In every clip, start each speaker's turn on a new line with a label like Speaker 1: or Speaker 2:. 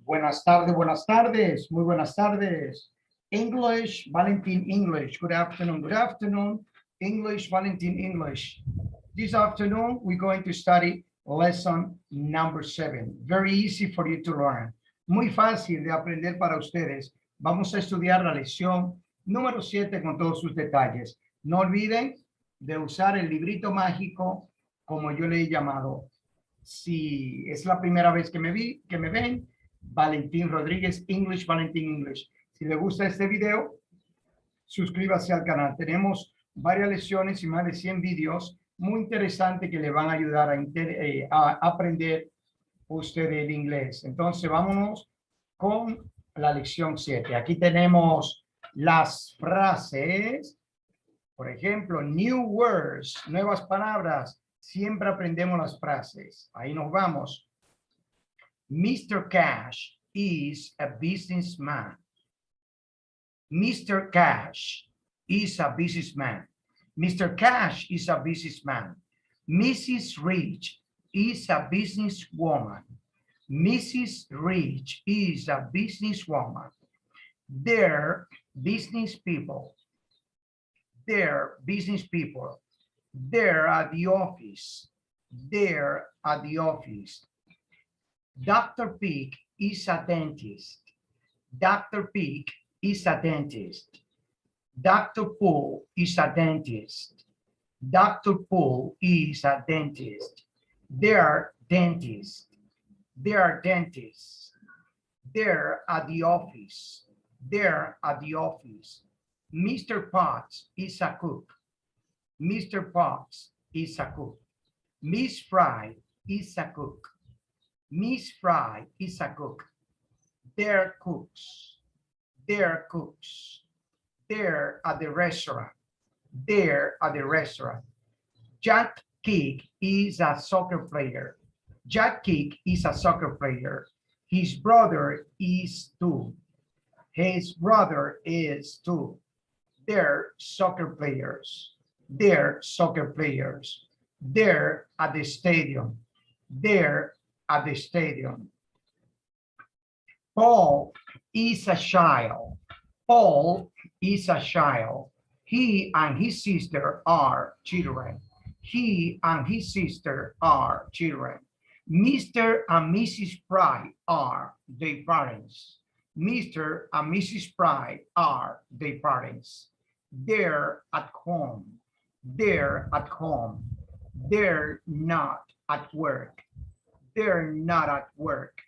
Speaker 1: Buenas tardes, muy buenas tardes. English, Valentin English. Good afternoon, good afternoon. English, Valentin English. This afternoon, we're going to study lesson number 7. Very easy for you to learn. Muy fácil de aprender para ustedes. Vamos a estudiar la lección número 7 con todos sus detalles. No olviden de usar el librito mágico, como yo le he llamado. Si es la primera vez que me ven, Valentín Rodríguez, English, Valentín English. Si le gusta este video, suscríbase al canal. Tenemos varias lecciones y más de 100 vídeos muy interesantes que le van a ayudar a aprender usted el inglés. Entonces, vámonos con la lección 7. Aquí tenemos las frases. Por ejemplo, new words, nuevas palabras. Siempre aprendemos las frases. Ahí nos vamos. Mr. Cash is a businessman. Mr. Cash is a businessman. Mr. Cash is a businessman. Mrs. Rich is a businesswoman. Mrs. Rich is a businesswoman. They're business people. They're business people. They're at the office. They're at the office. Dr. Pig is a dentist. Dr. Pig is a dentist. Dr. Poole is a dentist. Dr. Poole is a dentist. They are dentists. They are dentists. They're at the office. They're at the office. Mr. Potts is a cook. Mr. Potts is a cook. Miss Fry is a cook. Miss Fry is a cook. They're cooks. They're cooks. They're at the restaurant. They're at the restaurant. Jack Kick is a soccer player. Jack Kick is a soccer player. His brother is too. His brother is too. They're soccer players. They're soccer players. They're at the stadium. They're at the stadium. Paul is a child. Paul is a child. He and his sister are children. He and his sister are children. Mr. and Mrs. Fry are their parents. Mr. and Mrs. Fry are their parents. They're at home. They're at home. They're not at work. They're not at work.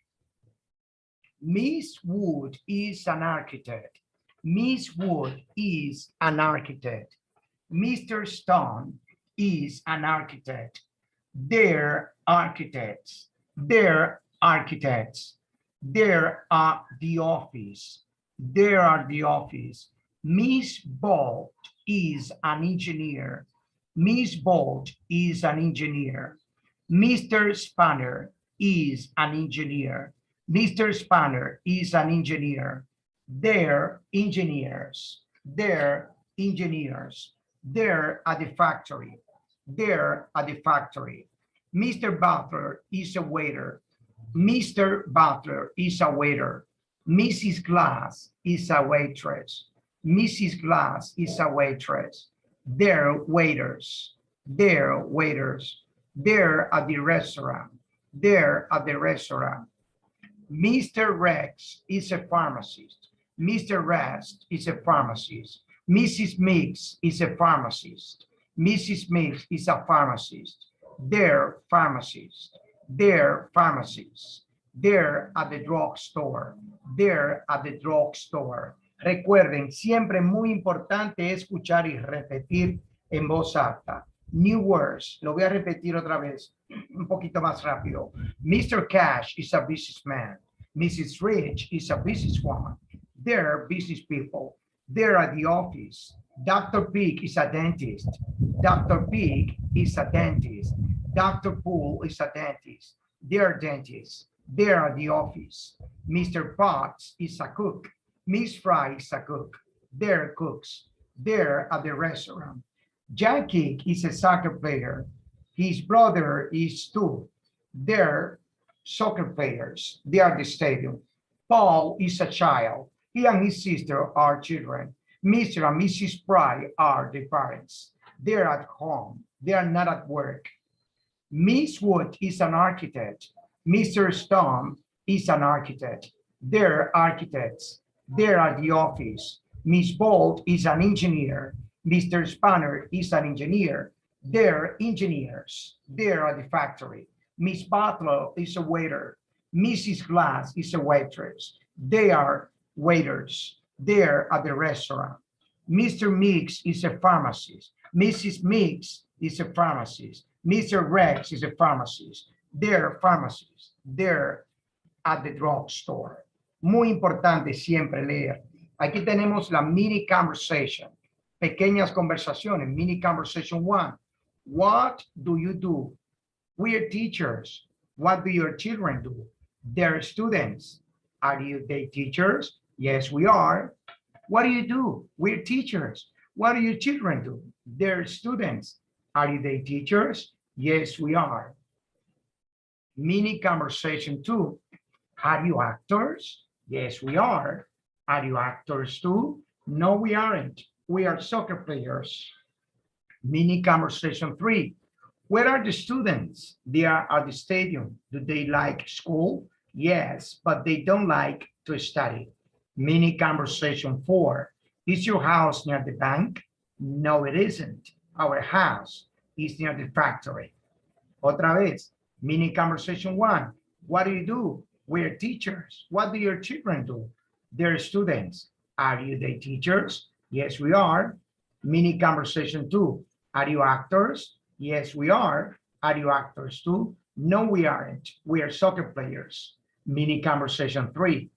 Speaker 1: Miss Wood is an architect. Miss Wood is an architect. Mr. Stone is an architect. They're architects. They're architects. They're at the office. They're at the office. Miss Bolt is an engineer. Miss Bolt is an engineer. Mr. Spanner is an engineer. Mr. Spanner is an engineer. They're engineers. They're engineers. They're at the factory. They're at the factory. Mr. Butler is a waiter. Mr. Butler is a waiter. Mrs. Glass is a waitress. Mrs. Glass is a waitress. They're waiters. They're waiters. They're at the restaurant. They're at the restaurant. Mr. Rex is a pharmacist. Mr. Rest is a pharmacist. Mrs. Mix is a pharmacist. Mrs. Mix is a pharmacist. They're pharmacists. They're pharmacists. They're at the drugstore. They're at the drugstore. Recuerden, siempre muy importante escuchar y repetir en voz alta. New words, lo voy a repetir otra vez, un poquito más rápido. Mr. Cash is a businessman. Mrs. Rich is a businesswoman. They're business people. They're at the office. Dr. Pig is a dentist. Dr. Pig is a dentist. Dr. Poole is a dentist. They're dentists. They're at the office. Mr. Potts is a cook. Miss Fry is a cook. They're cooks. They're at the restaurant. Jackie is a soccer player. His brother is too. They're soccer players. They are at the stadium. Paul is a child. He and his sister are children. Mr. and Mrs. Fry are the parents. They're at home. They are not at work. Miss Wood is an architect. Mr. Stone is an architect. They're architects. They're at the office. Miss Bolt is an engineer. Mr. Spanner is an engineer. They're engineers. They're at the factory. Miss Butler is a waiter. Mrs. Glass is a waitress. They are waiters. They're at the restaurant. Mr. Mix is a pharmacist. Mrs. Mix is a pharmacist. Mr. Rex is a pharmacist. They're pharmacists. They're at the drugstore. Muy importante siempre leer. Aquí tenemos la mini conversation. Pequeñas conversaciones. Mini conversation 1. What do you do? We're teachers. What do your children do? They're students. Are they teachers? Yes, we are. What do you do? We're teachers. What do your children do? They're students. Are they teachers? Yes, we are. Mini conversation 2. Are you actors? Yes, we are. Are you actors too? No, we aren't. We are soccer players. Mini conversation 3. Where are the students? They are at the stadium. Do they like school? Yes, but they don't like to study. Mini conversation 4. Is your house near the bank? No, it isn't. Our house is near the factory. Otra vez, mini conversation 1. What do you do? We're teachers. What do your children do? They're students. Are you the teachers? Yes, we are. Mini conversation 2. Are you actors? Yes, we are. Are you actors too? No, we aren't. We are soccer players. Mini conversation 3.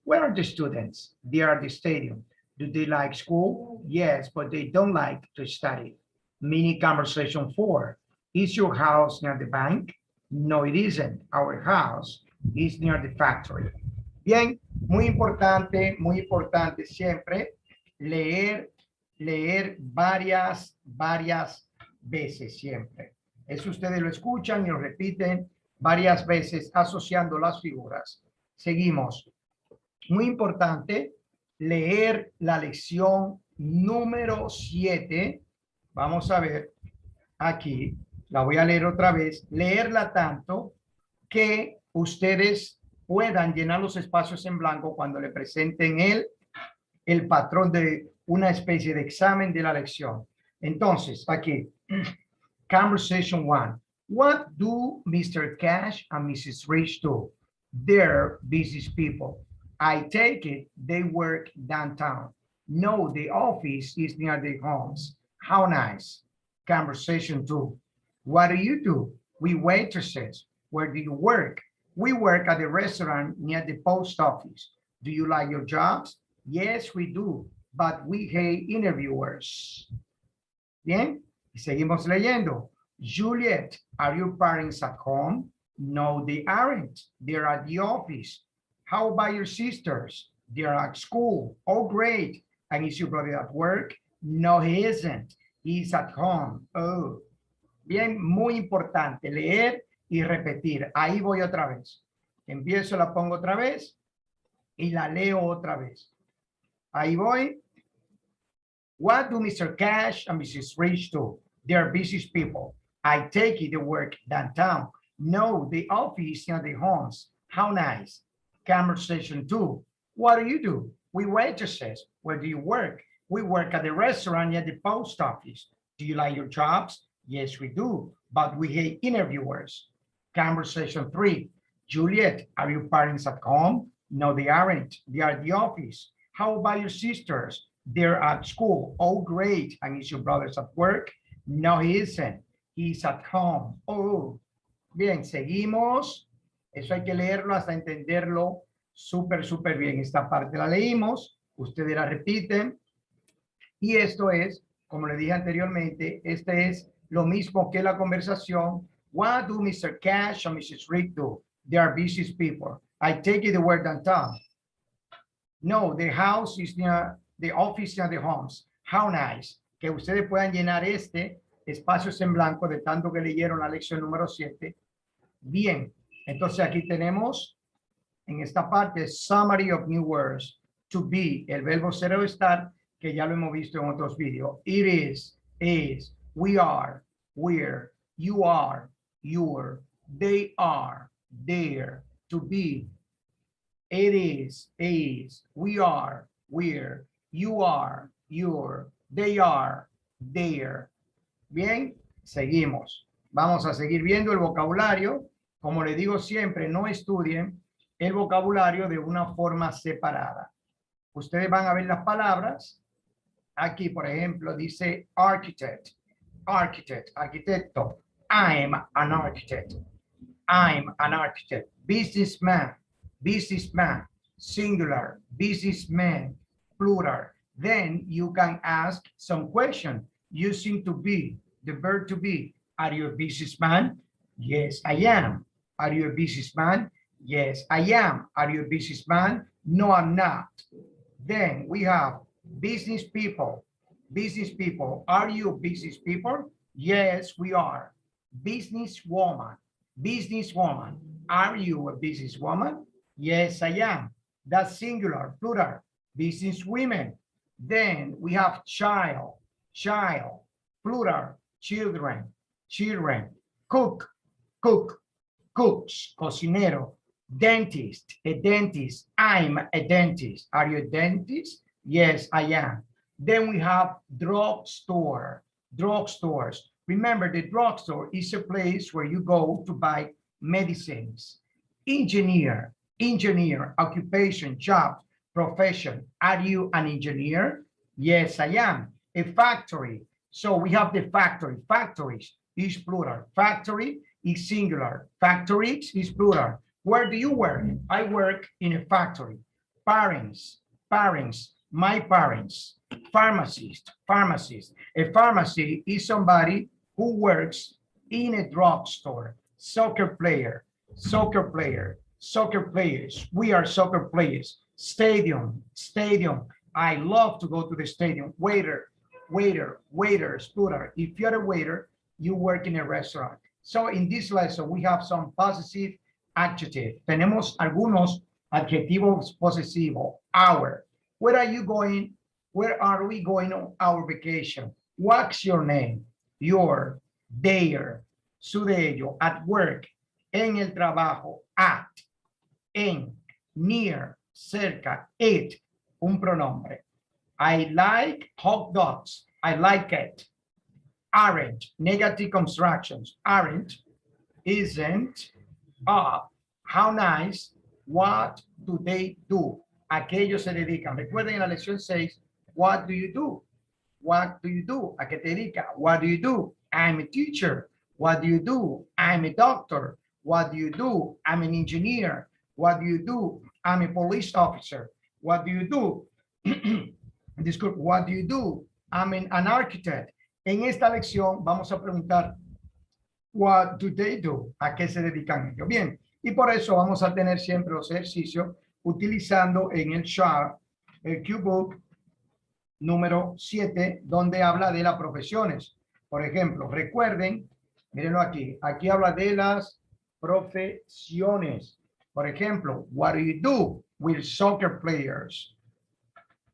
Speaker 1: Where are the students? They are at the stadium. Do they like school? Yes, but they don't like to study. Mini conversation 4. Is your house near the bank? No, it isn't. Our house is near the factory. Bien, muy importante siempre leer varias veces siempre. Eso ustedes lo escuchan y lo repiten varias veces asociando las figuras. Seguimos. Muy importante leer la lección número 7. Vamos a ver aquí. La voy a leer otra vez. Leerla tanto que ustedes puedan llenar los espacios en blanco cuando le presenten el patrón de una especie de examen de la lección. Entonces, aquí, conversation 1. What do Mr. Cash and Mrs. Rich do? They're business people. I take it they work downtown. No, the office is near their homes. How nice. Conversation 2. What do you do? We waitresses. Where do you work? We work at the restaurant near the post office. Do you like your jobs? Yes, we do, but we hate interviewers. Bien, y seguimos leyendo. Juliet, are your parents at home? No, they aren't. They're at the office. How about your sisters? They're at school. Oh, great. And is your brother at work? No, he isn't. He's at home. Oh. Bien, muy importante leer y repetir. Ahí voy otra vez. Empiezo, la pongo otra vez y la leo otra vez. Ahí voy. What do Mr. Cash and Mrs. Rich do? They're business people. I take it they work downtown. No, the office near the homes. How nice. Conversation 2. What do you do? We waitresses. Where do you work? We work at the restaurant near the post office. Do you like your jobs? Yes, we do, but we hate interviewers. Conversation 3. Juliet, are your parents at home? No, they aren't. They are at the office. How about your sisters? They're at school. Oh, great. And is your brother at work? No, he isn't. He's at home. Oh, bien, seguimos. Eso hay que leerlo hasta entenderlo súper bien. Esta parte la leímos, ustedes la repiten. Y esto es, como le dije anteriormente, este es lo mismo que la conversación. What do Mr. Cash and Mrs. Rick do? They are business people. I take it the word downtown. No, the house is near the office near the homes. How nice. Que ustedes puedan llenar espacios en blanco de tanto que leyeron la lección número 7. Bien, entonces aquí tenemos En esta parte, summary of new words. To be, el verbo ser o estar, que ya lo hemos visto en otros vídeos. It is, we are, we're, you are, you're, they are, they're, to be. It is, we are, we're, you are, you're, they are, they're. Bien, seguimos. Vamos a seguir viendo el vocabulario. Como le digo siempre, no estudien el vocabulario de una forma separada. Ustedes van a ver las palabras. Aquí, por ejemplo, dice architect, arquitecto. I'm an architect. I'm an architect. Businessman, singular, businessman, plural. Then you can ask some question using to be, the verb to be. Are you a businessman? Yes, I am. Are you a businessman? Yes, I am. Are you a businessman? No, I'm not. Then we have business people. Business people. Are you business people? Yes, we are. Businesswoman. Businesswoman. Are you a businesswoman? Yes, I am. That's singular, plural. Businesswomen. Then we have child, plural, children. Cook, cooks, cocinero. Dentist, a dentist. I'm a dentist. Are you a dentist? Yes, I am. Then we have drugstores. Remember, the drugstore is a place where you go to buy medicines. Engineer, occupation, job, profession. Are you an engineer? Yes, I am. A factory. So we have the factory. Factories is plural. Factory is singular. Factories is plural. Where do you work? I work in a factory. Parents, my parents. Pharmacist. A pharmacy is somebody who works in a drugstore. Soccer players. We are soccer players. Stadium. I love to go to the stadium. Waiters, plural. If you're a waiter, you work in a restaurant. So in this lesson, we have some possessive adjective. Tenemos algunos adjetivos posesivos. Our. Where are you going? Where are we going on our vacation? What's your name? Your, their, su de ello, at work, en el trabajo, at, en, near, cerca, it, un pronombre. I like hot dogs. I like it. Aren't, negative constructions. Aren't, isn't, are, how nice, what do they do? ¿A qué ellos se dedican? Recuerden en la lección 6, what do you do? What do you do? ¿A qué te dedicas? What do you do? I'm a teacher. What do you do? I'm a doctor. What do you do? I'm an engineer. What do you do? I'm a police officer. What do you do? What do you do? I'm an architect. En esta lección vamos a preguntar, what do they do? ¿A qué se dedican ellos? Bien, y por eso vamos a tener siempre los ejercicios utilizando en el chart, el Q-Book número 7, donde habla de las profesiones. Por ejemplo, recuerden, mírenlo aquí, aquí habla de las profesiones. Por ejemplo, what do you do with soccer players?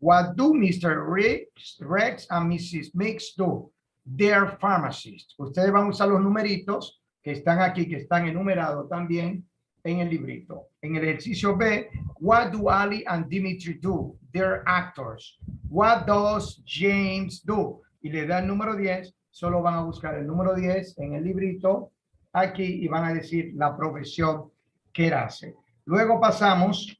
Speaker 1: What do Mr. Rex and Mrs. Mix do? They're pharmacists. Ustedes van a usar los numeritos que están aquí, que están enumerados también en el librito. En el ejercicio B, what do Ali and Dimitri do? They're actors. What does James do? Y le da el número 10, solo van a buscar el número 10 en el librito aquí y van a decir la profesión que él hace. Luego pasamos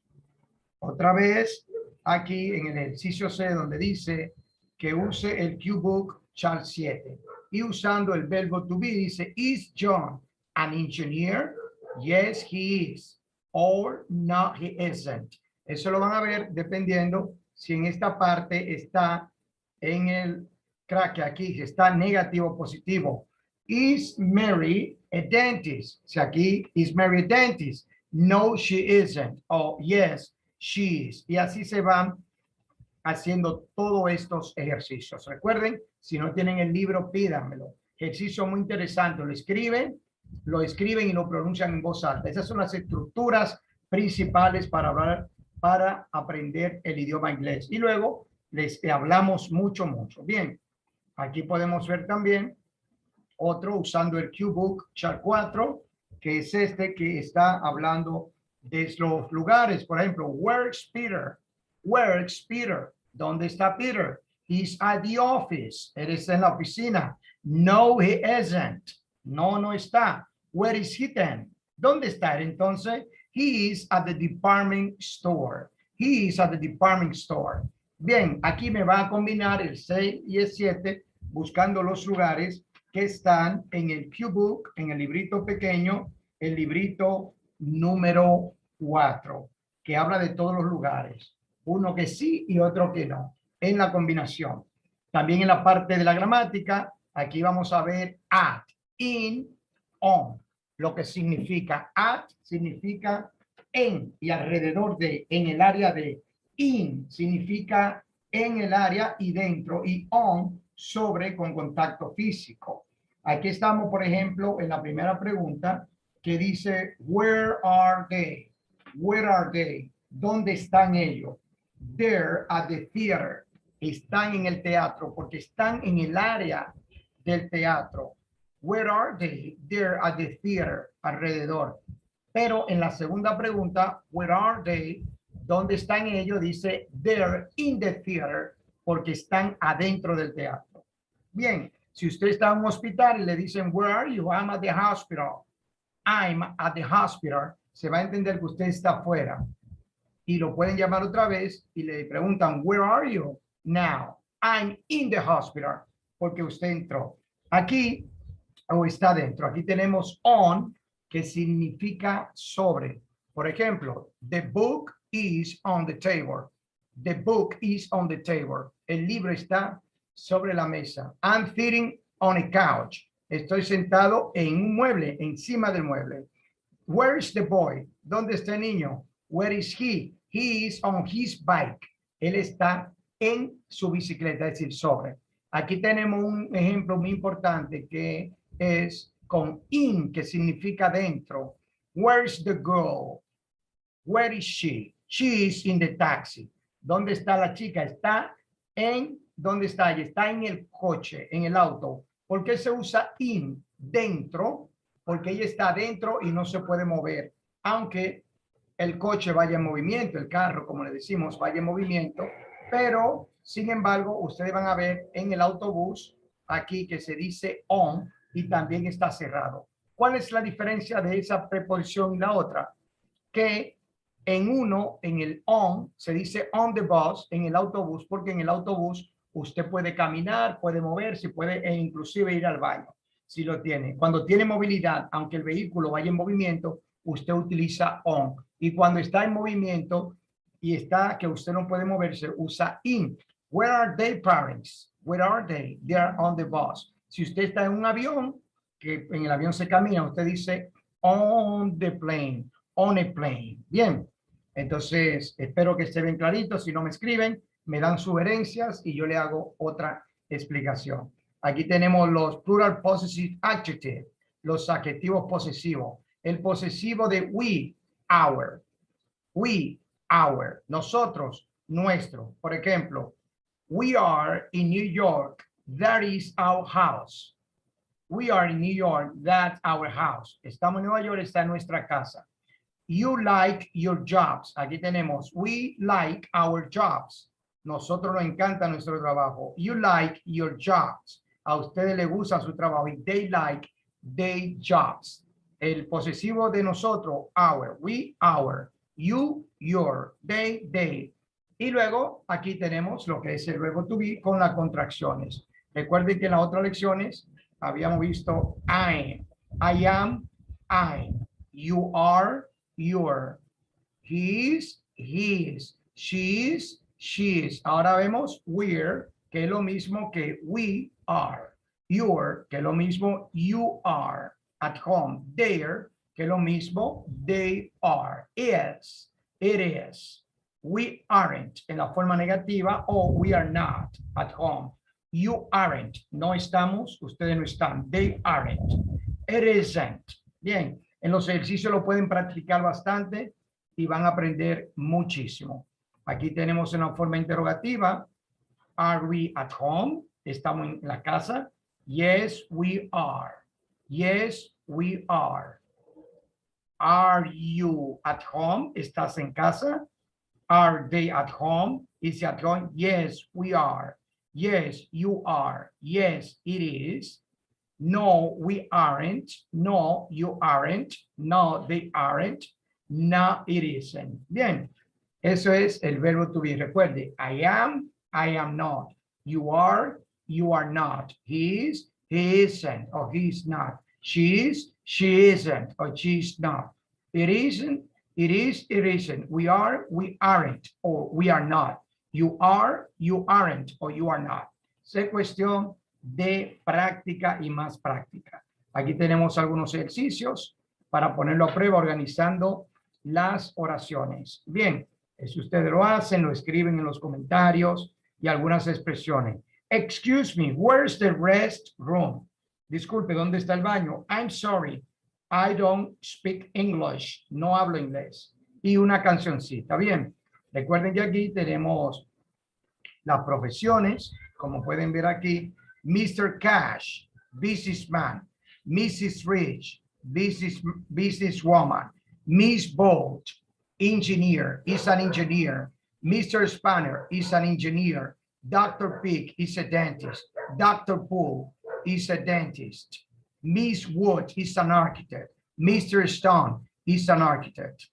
Speaker 1: otra vez aquí en el ejercicio C, donde dice que use el Q-Book Chart 7. Y usando el verbo to be, dice, is John an engineer? Yes, he is. Or no, he isn't. Eso lo van a ver dependiendo si en esta parte está en el crack aquí, si está negativo o positivo. Is Mary a dentist? Si aquí, is Mary a dentist? No, she isn't. Oh, yes, she is. Y así se van haciendo todos estos ejercicios. Recuerden, si no tienen el libro, pídanmelo. Ejercicio muy interesante. Lo escriben y lo pronuncian en voz alta. Esas son las estructuras principales para hablar, para aprender el idioma inglés. Y luego les hablamos mucho. Bien, aquí podemos ver también otro usando el QBook Chat 4, que es este que está hablando de los lugares. Por ejemplo, where's Peter? Where's Peter? ¿Dónde está Peter? He's at the office. Él está en la oficina. No, he isn't. No, no está. Where is he then? ¿Dónde está? Entonces, he is at the department store. He is at the department store. Bien, aquí me va a combinar el 6 y el 7 buscando los lugares que están en el QBook, en el librito pequeño, el librito número 4, que habla de todos los lugares. Uno que sí y otro que no, en la combinación. También en la parte de la gramática, aquí vamos a ver at, in, on. Lo que significa at, significa en y alrededor de, en el área de. In significa en el área y dentro, y on, sobre, con contacto físico. Aquí estamos, por ejemplo, en la primera pregunta que dice, where are they? Where are they? ¿Dónde están ellos? They're at the theater. Están en el teatro porque están en el área del teatro. Where are they? They're at the theater, alrededor. Pero en la segunda pregunta, where are they? ¿Dónde están ellos? Dice, they're in the theater, porque están adentro del teatro. Bien, si usted está en un hospital y le dicen, where are you? I'm at the hospital. I'm at the hospital. Se va a entender que usted está afuera. Y lo pueden llamar otra vez y le preguntan, where are you? Now, I'm in the hospital, porque usted entró. Aquí, o está dentro. Aquí tenemos on, que significa sobre. Por ejemplo, the book is on the table. The book is on the table. El libro está sobre la mesa. I'm sitting on a couch. Estoy sentado en un mueble, encima del mueble. Where is the boy? ¿Dónde está el niño? Where is he? He is on his bike. Él está en su bicicleta, es decir, sobre. Aquí tenemos un ejemplo muy importante que es con in, que significa dentro. Where is the girl? Where is she? She is in the taxi. ¿Dónde está la chica? Está en, ¿dónde está ella? Está en el coche, en el auto. ¿Por qué se usa in? Dentro, porque ella está dentro y no se puede mover. Aunque el coche vaya en movimiento, el carro, como le decimos, vaya en movimiento. Pero, sin embargo, ustedes van a ver en el autobús aquí que se dice on y también está cerrado. ¿Cuál es la diferencia de esa preposición y la otra? Que en uno, en el on, se dice on the bus, en el autobús, porque en el autobús usted puede caminar, puede moverse, puede e inclusive ir al baño, si lo tiene. Cuando tiene movilidad, aunque el vehículo vaya en movimiento, usted utiliza on. Y cuando está en movimiento y está que usted no puede moverse, usa in. Where are they, parents? Where are they? They are on the bus. Si usted está en un avión, que en el avión se camina, usted dice on the plane, on a plane. Bien, entonces espero que esté bien clarito. Si no me escriben, me dan sugerencias y yo le hago otra explicación. Aquí tenemos los plural possessive adjectives, los adjetivos posesivos. El posesivo de we, our. We, our. Nosotros, nuestro. Por ejemplo, we are in New York. That is our house. We are in New York. That's our house. Estamos en Nueva York. Está en nuestra casa. You like your jobs. Aquí tenemos, we like our jobs. Nosotros nos encanta nuestro trabajo. You like your jobs. A ustedes les gusta su trabajo. Y they like their jobs. El posesivo de nosotros, our. We, our. You, your. They. Y luego aquí tenemos lo que es el verbo to be con las contracciones. Recuerden que en las otras lecciones habíamos visto I am, I'm. You are, your. He is, his. She is, she's. Ahora vemos we're, que es lo mismo que we are. Your, que es lo mismo you are. At home. There, que es lo mismo they are. Is, it is. We aren't en la forma negativa o we are not at home. You aren't. No estamos, ustedes no están. They aren't. It isn't. Bien, en los ejercicios lo pueden practicar bastante y van a aprender muchísimo. Aquí tenemos una forma interrogativa. Are we at home? ¿Estamos en la casa? Yes, we are. Yes, we are. Are you at home? ¿Estás en casa? Are they at home? Is he at home? Yes, we are. Yes, you are. Yes, it is. No, we aren't. No, you aren't. No, they aren't. No, it isn't. Bien, eso es el verbo to be. Recuerde, I am not. You are not. He is, he isn't, or he's not. She is, she isn't, or she's not. It isn't, it is, it isn't. We are, we aren't, or we are not. You are, you aren't, or you are not. Es cuestión de práctica y más práctica. Aquí tenemos algunos ejercicios para ponerlo a prueba organizando las oraciones. Bien, si ustedes lo hacen, lo escriben en los comentarios y algunas expresiones. Excuse me, where's the restroom? Disculpe, ¿dónde está el baño? I'm sorry, I don't speak English. No hablo inglés. Y una cancioncita. Bien, recuerden que aquí tenemos las profesiones, como pueden ver aquí. Mr. Cash, businessman. Mrs. Rich, businesswoman. Miss Bolt, engineer, is an engineer. Mr. Spanner is an engineer. Dr. Pig is a dentist. Dr. Poole is a dentist. Miss Wood is an architect. Mr. Stone is an architect.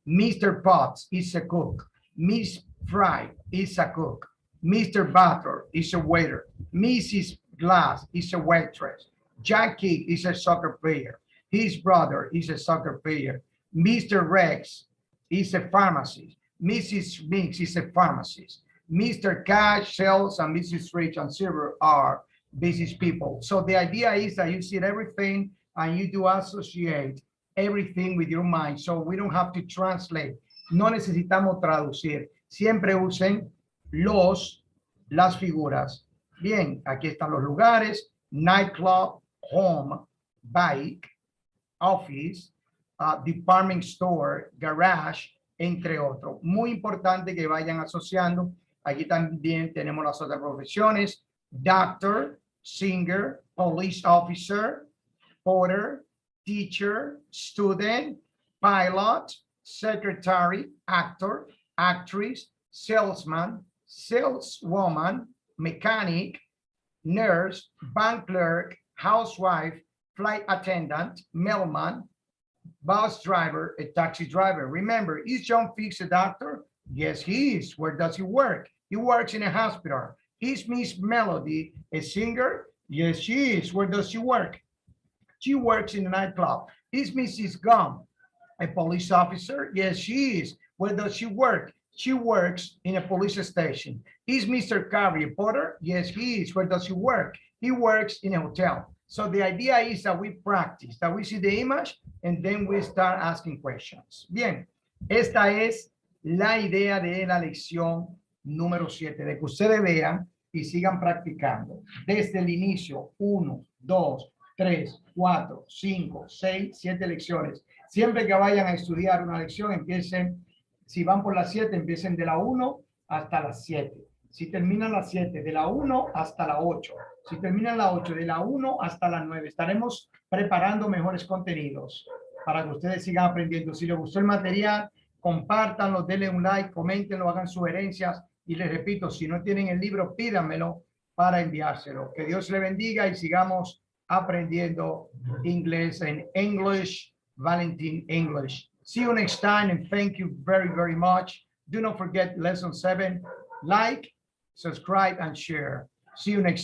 Speaker 1: Mr. Potts is a cook. Miss Fry is a cook. Mr. Butler is a waiter. Mrs. Glass is a waitress. Jackie is a soccer player. His brother is a soccer player. Mr. Rex is a pharmacist. Mrs. Mix is a pharmacist. Mr. Cash, Sales, and Mrs. Rich and Silver are business people. So the idea is that you see everything and you do associate everything with your mind. So we don't have to translate. No necesitamos traducir. Siempre usen las figuras. Bien, aquí están los lugares: nightclub, home, bike, office, department store, garage, entre otros. Muy importante que vayan asociando. Aquí también tenemos las otras profesiones: doctor, singer, police officer, porter, teacher, student, pilot, secretary, actor, actress, salesman, saleswoman, mechanic, nurse, bank clerk, housewife, flight attendant, mailman, bus driver, a taxi driver. Remember, is John Fix a doctor? Yes, he is. Where does he work? He works in a hospital. Is Miss Melody a singer? Yes, she is. Where does she work? She works in a nightclub. Is Mrs. Gum a police officer? Yes, she is. Where does she work? She works in a police station. Is Mr. Carey a porter? Yes, he is. Where does he work? He works in a hotel. So the idea is that we practice, that we see the image, and then we start asking questions. Bien, esta es la idea de la lección número 7, de que ustedes vean y sigan practicando desde el inicio. 1, 2, 3, 4, 5, 6, 7 lecciones. Siempre que vayan a estudiar una lección, empiecen, si van por las 7, empiecen de la 1 hasta las 7. Si terminan las 7, de la 1 hasta la 8. Si terminan la 8, de la 1 hasta la 9. Estaremos preparando mejores contenidos para que ustedes sigan aprendiendo. Si les gustó el material, compártanlo, denle un like, coméntenlo, hagan sugerencias. Y les repito, si no tienen el libro, pídanmelo para enviárselo. Que Dios le bendiga y sigamos aprendiendo inglés en English, Valentin English. See you next time, and thank you very, very much. Do not forget lesson 7, like, subscribe, and share. See you next time.